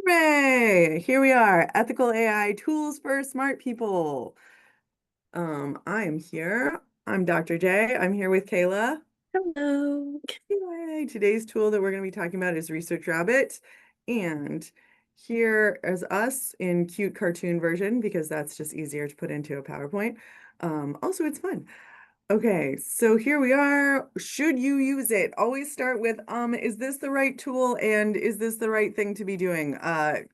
Hooray! Here we are, ethical AI tools for smart people. I am here. I'm Dr. J. I'm here with Kayla. Hello. Yay! Today's tool that we're going to be talking about is Research Rabbit. And here is us in cute cartoon version because that's just easier to put into a PowerPoint. Also, it's fun. Okay, so here we are. Should you use it? Always start with, is this the right tool and is this the right thing to be doing?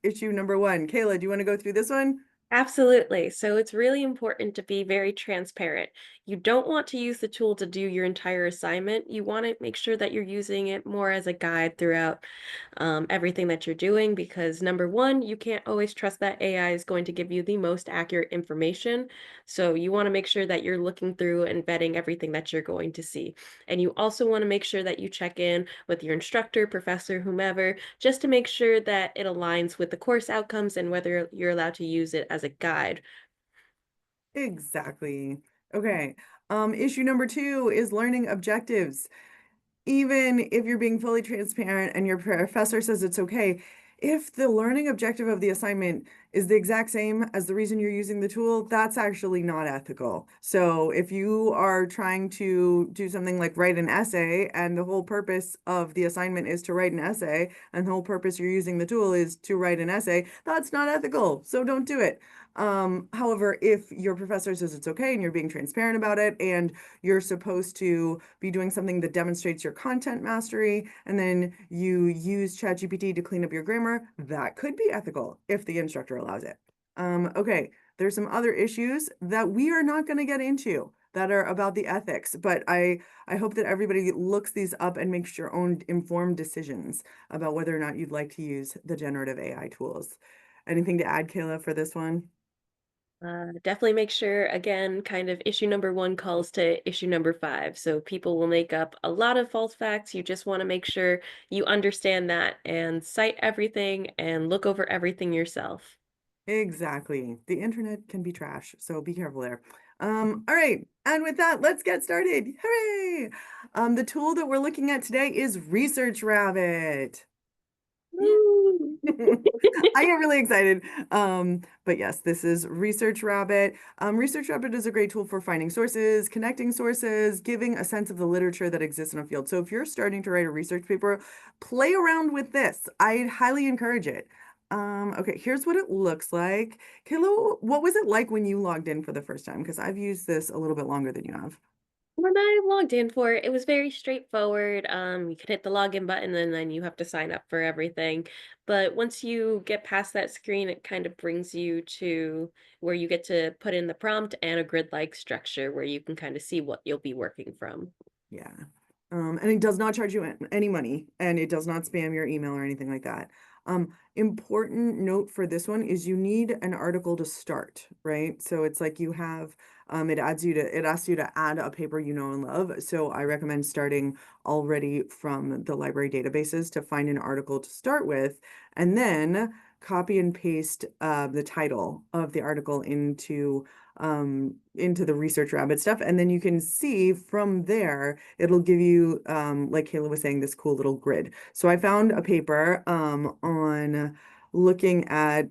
Issue number one. Kayla, do you want to go through this one? Absolutely. So it's really important to be very transparent. You don't want to use the tool to do your entire assignment. You want to make sure that you're using it more as a guide throughout everything that you're doing because number one, you can't always trust that AI is going to give you the most accurate information. So you want to make sure that you're looking through and vetting everything that you're going to see. And you also want to make sure that you check in with your instructor, professor, whomever, just to make sure that it aligns with the course outcomes and whether you're allowed to use it as a guide. Exactly. Okay. Issue number two is learning objectives. Even if you're being fully transparent and your professor says it's okay, if the learning objective of the assignment is the exact same as the reason you're using the tool, that's actually not ethical. So if you are trying to do something like write an essay and the whole purpose of the assignment is to write an essay and the whole purpose you're using the tool is to write an essay, that's not ethical. So don't do it. However, if your professor says it's okay and you're being transparent about it and you're supposed to be doing something that demonstrates your content mastery, and then you use ChatGPT to clean up your grammar, that could be ethical if the instructor allows it. Okay, there's some other issues that we are not going to get into that are about the ethics, but I hope that everybody looks these up and makes your own informed decisions about whether or not you'd like to use the generative AI tools. Anything to add, Kayla, for this one? Definitely make sure, again, kind of issue number one calls to issue number five. So people will make up a lot of false facts. You just want to make sure you understand that and cite everything and look over everything yourself. Exactly. The internet can be trash, so be careful there. All right, and with that, let's get started. Hooray! The tool that we're looking at today is Research Rabbit. Yeah. Woo! I get really excited. But yes, this is Research Rabbit. Research Rabbit is a great tool for finding sources, connecting sources, giving a sense of the literature that exists in a field. So if you're starting to write a research paper, play around with this. I highly encourage it. Okay, here's what it looks like. Kayla, what was it like when you logged in for the first time? Because I've used this a little bit longer than you have. When I logged in for it, it was very straightforward. You can hit the login button and then you have to sign up for everything. But once you get past that screen, it kind of brings you to where you get to put in the prompt and a grid-like structure where you can kind of see what you'll be working from. Yeah. And it does not charge you any money and it does not spam your email or anything like that. Important note for this one is you need an article to start, right? So it's like you have, it asks you to add a paper you know and love. So I recommend starting already from the library databases to find an article to start with, and then copy and paste the title of the article into the Research Rabbit stuff. And then you can see from there, it'll give you, like Kayla was saying, this cool little grid. So I found a paper on looking at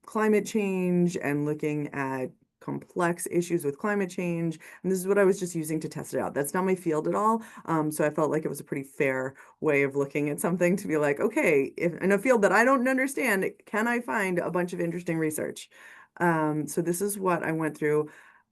climate change and looking at complex issues with climate change. And this is what I was just using to test it out. That's not my field at all. So I felt like it was a pretty fair way of looking at something to be like, okay, if in a field that I don't understand, can I find a bunch of interesting research? So this is what I went through.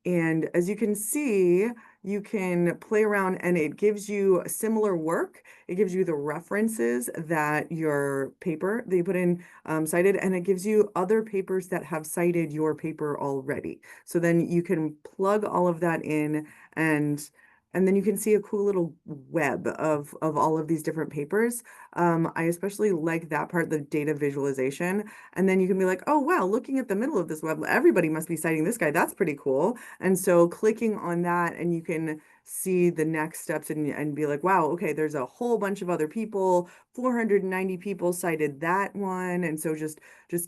And as you can see, you can play around and it gives you similar work. It gives you the references that your paper that you put in cited, and it gives you other papers that have cited your paper already. So then you can plug all of that in and then you can see a cool little web of all of these different papers. I especially like that part, the data visualization. And then you can be like, oh, wow, looking at the middle of this web, everybody must be citing this guy. That's pretty cool. And so clicking on that, and you can see the next steps and be like, wow, okay, there's a whole bunch of other people. 490 people cited that one. And so just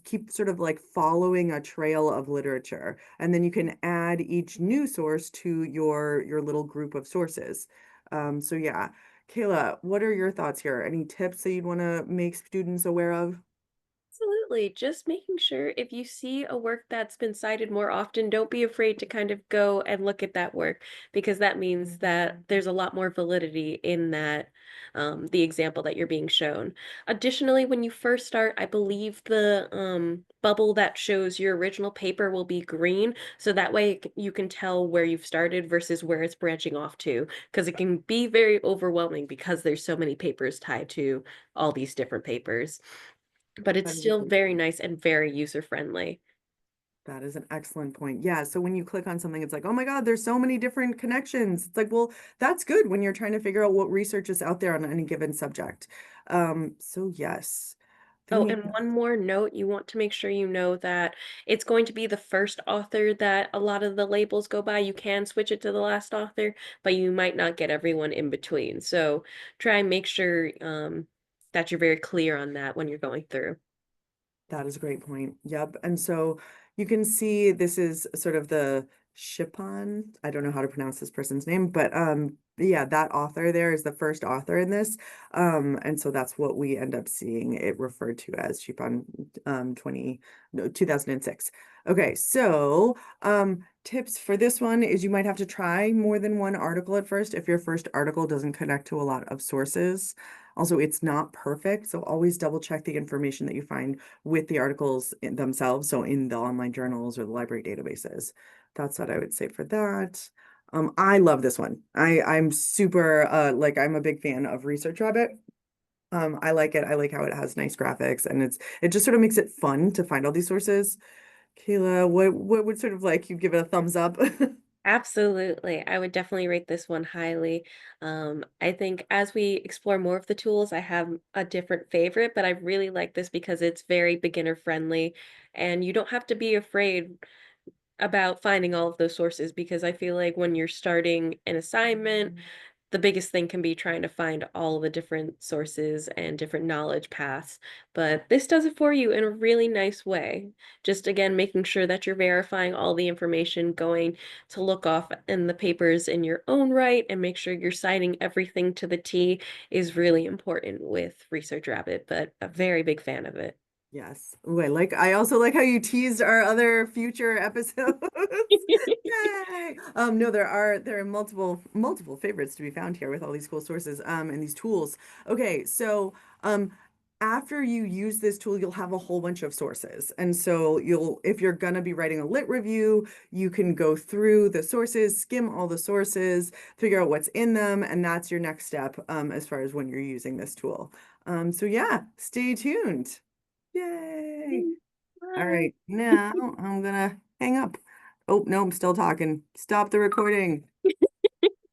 keep sort of like following a trail of literature. And then you can add each new source to your little group of sources. So yeah. Kayla, what are your thoughts here? Any tips that you'd want to make students aware of? Absolutely. Just making sure if you see a work that's been cited more often, don't be afraid to kind of go and look at that work because that means that there's a lot more validity in that, the example that you're being shown. Additionally, when you first start, I believe the bubble that shows your original paper will be green. So that way you can tell where you've started versus where it's branching off to, because it can be very overwhelming because there's so many papers tied to all these different papers. But it's That is a still great very point. nice and very user friendly. That is an excellent point. Yeah. So when you click on something, it's like, oh my God, there's so many different connections. It's like, well, that's good when you're trying to figure out what research is out there on any given subject. So yes. Then Oh, we and one more note, you want to make sure you know that it's going to be the first author that a lot of the labels go by. You can switch it to the last author, but you might not get everyone in between. So try and make sure that you're very clear on that when you're going through. that is a great point. Yep. And so you can see this is sort of the Shipon. I don't know how to pronounce this person's name, but yeah, that author there is the first author in this. And so that's what we end up seeing it referred to as Shipon 20 no 2006. Okay, so tips for this one is you might have to try more than one article at first if your first article doesn't connect to a lot of sources. Also, it's not perfect, so always double check the information that you find with the articles themselves, so in the online journals or the library databases. That's what I would say for that. I love this one. I'm super like I'm a big fan of Research Rabbit. I like it. I like how it has nice graphics and it just sort of makes it fun to find all these sources. Kayla, what would sort of like you give it a thumbs up? Absolutely. I would definitely rate this one highly. I think as we explore more of the tools, I have a different favorite, but I really like this because it's very beginner friendly and you don't have to be afraid about finding all of those sources because I feel like when you're starting an assignment, the biggest thing can be trying to find all the different sources and different knowledge paths. But this does it for you in a really nice way. Just again, making sure that you're verifying all the information, going to look off in the papers in your own right, and make sure you're citing everything to the T is really important with Research Rabbit, but a very big fan of it. Yes. Ooh, I also like how you teased our other future episodes. Yay. No, there are multiple favorites to be found here with all these cool sources and these tools. Okay, so after you use this tool, you'll have a whole bunch of sources. And so you'll if you're gonna be writing a lit review, you can go through the sources, skim all the sources, figure out what's in them, and that's your next step as far as when you're using this tool. So yeah, stay tuned. Yay. All Bye. right, now I'm gonna hang up. Oh, no, I'm still talking. Stop the recording.